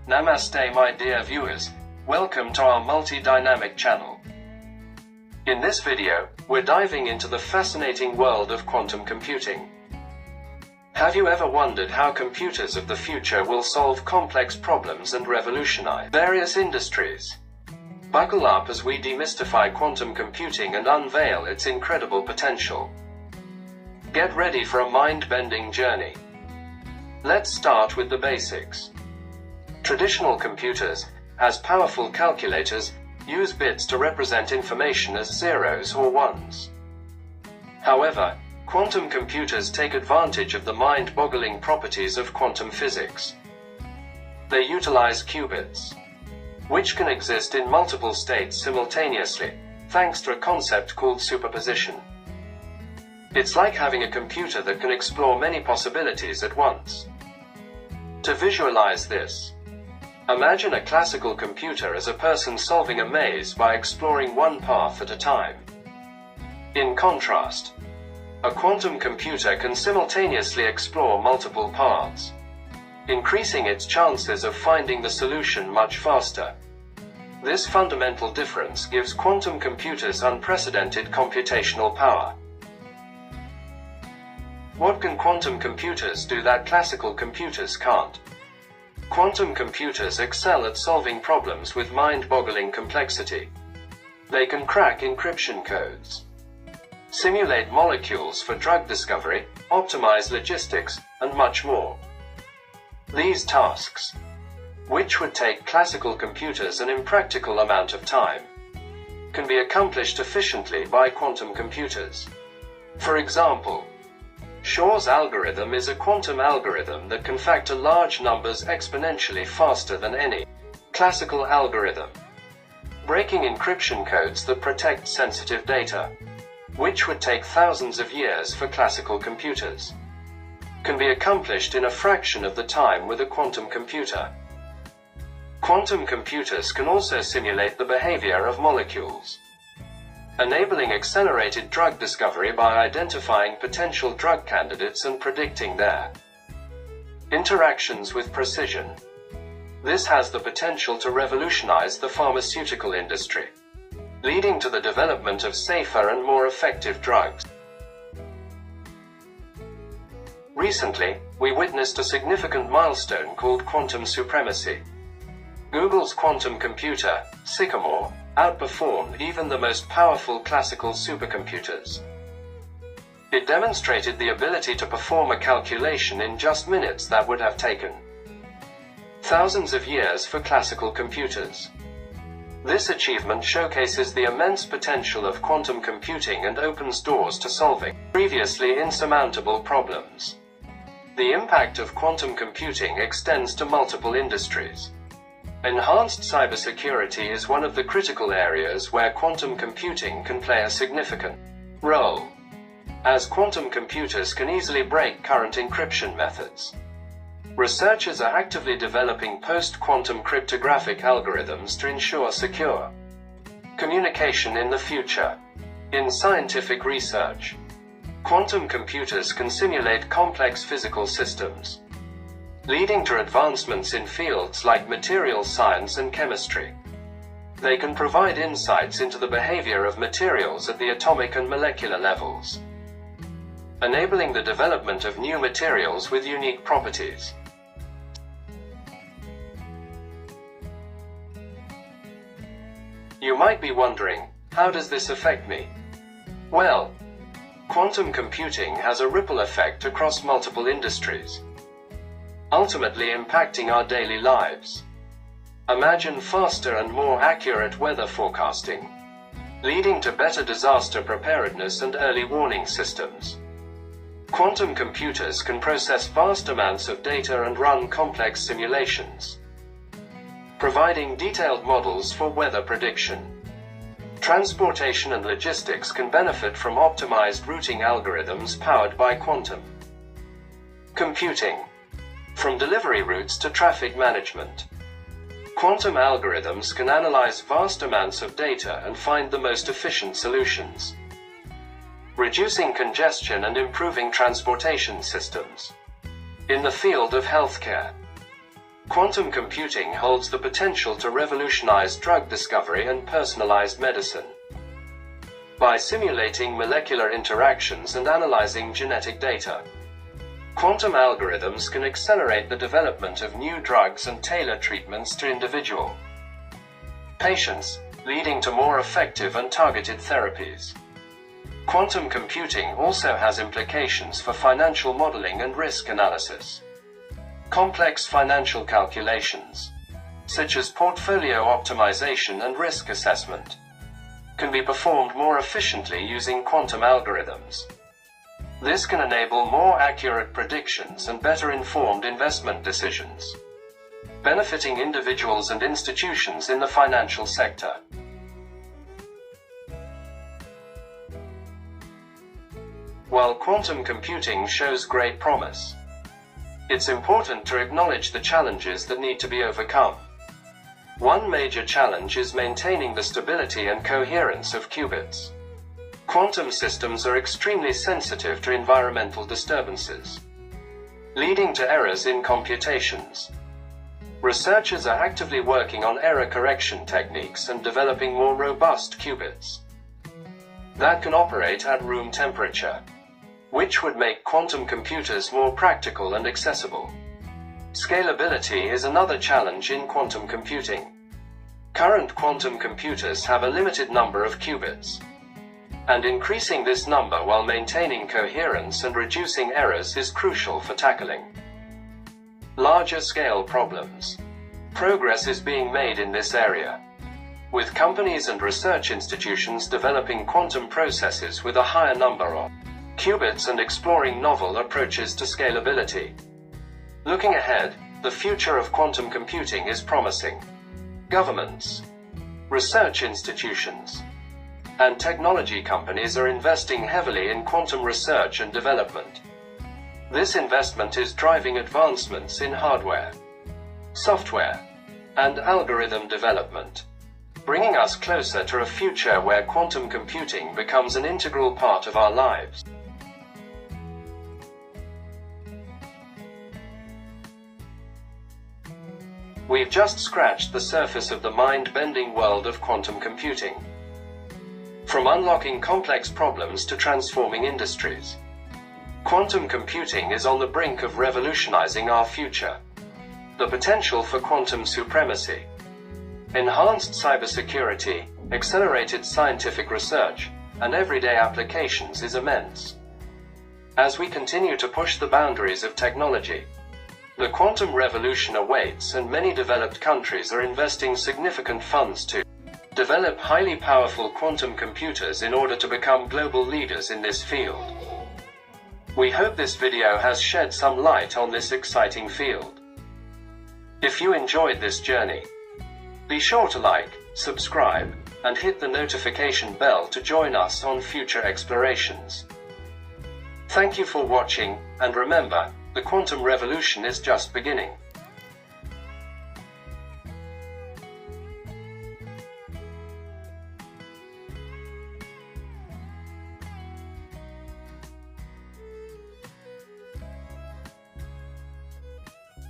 Namaste my dear viewers, welcome to our multi-dynamic channel. In this video, we're diving into the fascinating world of quantum computing. Have you ever wondered how computers of the future will solve complex problems and revolutionize various industries? Buckle up as we demystify quantum computing and unveil its incredible potential. Get ready for a mind-bending journey. Let's start with the basics. Traditional computers, as powerful calculators, use bits to represent information as zeros or ones. However, quantum computers take advantage of the mind-boggling properties of quantum physics. They utilize qubits, which can exist in multiple states simultaneously, thanks to a concept called superposition. It's like having a computer that can explore many possibilities at once. To visualize this, imagine a classical computer as a person solving a maze by exploring one path at a time. In contrast, a quantum computer can simultaneously explore multiple paths, increasing its chances of finding the solution much faster. This fundamental difference gives quantum computers unprecedented computational power. What can quantum computers do that classical computers can't? Quantum computers excel at solving problems with mind-boggling complexity. They can crack encryption codes, simulate molecules for drug discovery, optimize logistics, and much more. These tasks, which would take classical computers an impractical amount of time, can be accomplished efficiently by quantum computers. For example, Shor's algorithm is a quantum algorithm that can factor large numbers exponentially faster than any classical algorithm, breaking encryption codes that protect sensitive data, which would take thousands of years for classical computers, can be accomplished in a fraction of the time with a quantum computer. Quantum computers can also simulate the behavior of molecules, enabling accelerated drug discovery by identifying potential drug candidates and predicting their interactions with precision. This has the potential to revolutionize the pharmaceutical industry, leading to the development of safer and more effective drugs. Recently, we witnessed a significant milestone called quantum supremacy. Google's quantum computer, Sycamore, outperformed even the most powerful classical supercomputers. It demonstrated the ability to perform a calculation in just minutes that would have taken thousands of years for classical computers. This achievement showcases the immense potential of quantum computing and opens doors to solving previously insurmountable problems. The impact of quantum computing extends to multiple industries. Enhanced cybersecurity is one of the critical areas where quantum computing can play a significant role, as quantum computers can easily break current encryption methods. Researchers are actively developing post-quantum cryptographic algorithms to ensure secure communication in the future. In scientific research, quantum computers can simulate complex physical systems, leading to advancements in fields like materials science and chemistry. They can provide insights into the behavior of materials at the atomic and molecular levels, enabling the development of new materials with unique properties. You might be wondering, how does this affect me? Well, quantum computing has a ripple effect across multiple industries, ultimately impacting our daily lives. Imagine faster and more accurate weather forecasting, leading to better disaster preparedness and early warning systems. Quantum computers can process vast amounts of data and run complex simulations, providing detailed models for weather prediction. Transportation and logistics can benefit from optimized routing algorithms powered by quantum computing. From delivery routes to traffic management, quantum algorithms can analyze vast amounts of data and find the most efficient solutions, reducing congestion and improving transportation systems. In the field of healthcare, Quantum computing holds the potential to revolutionize drug discovery and personalized medicine. By simulating molecular interactions and analyzing genetic data, quantum algorithms can accelerate the development of new drugs and tailor treatments to individual patients, leading to more effective and targeted therapies. Quantum computing also has implications for financial modeling and risk analysis. Complex financial calculations, such as portfolio optimization and risk assessment, can be performed more efficiently using quantum algorithms. This can enable more accurate predictions and better informed investment decisions, benefiting individuals and institutions in the financial sector. While quantum computing shows great promise, it's important to acknowledge the challenges that need to be overcome. One major challenge is maintaining the stability and coherence of qubits. Quantum systems are extremely sensitive to environmental disturbances, leading to errors in computations. Researchers are actively working on error correction techniques and developing more robust qubits that can operate at room temperature, which would make quantum computers more practical and accessible. Scalability is another challenge in quantum computing. Current quantum computers have a limited number of qubits, and increasing this number while maintaining coherence and reducing errors is crucial for tackling larger scale problems. Progress is being made in this area, with companies and research institutions developing quantum processes with a higher number of qubits and exploring novel approaches to scalability. Looking ahead, the future of quantum computing is promising. Governments, research institutions, and technology companies are investing heavily in quantum research and development. This investment is driving advancements in hardware, software, and algorithm development, bringing us closer to a future where quantum computing becomes an integral part of our lives. We've just scratched the surface of the mind-bending world of quantum computing. From unlocking complex problems to transforming industries, quantum computing is on the brink of revolutionizing our future. The potential for quantum supremacy, enhanced cybersecurity, accelerated scientific research, and everyday applications is immense. As we continue to push the boundaries of technology, the quantum revolution awaits, and many developed countries are investing significant funds to develop highly powerful quantum computers in order to become global leaders in this field. We hope this video has shed some light on this exciting field. If you enjoyed this journey, be sure to like, subscribe, and hit the notification bell to join us on future explorations. Thank you for watching, and remember, the quantum revolution is just beginning.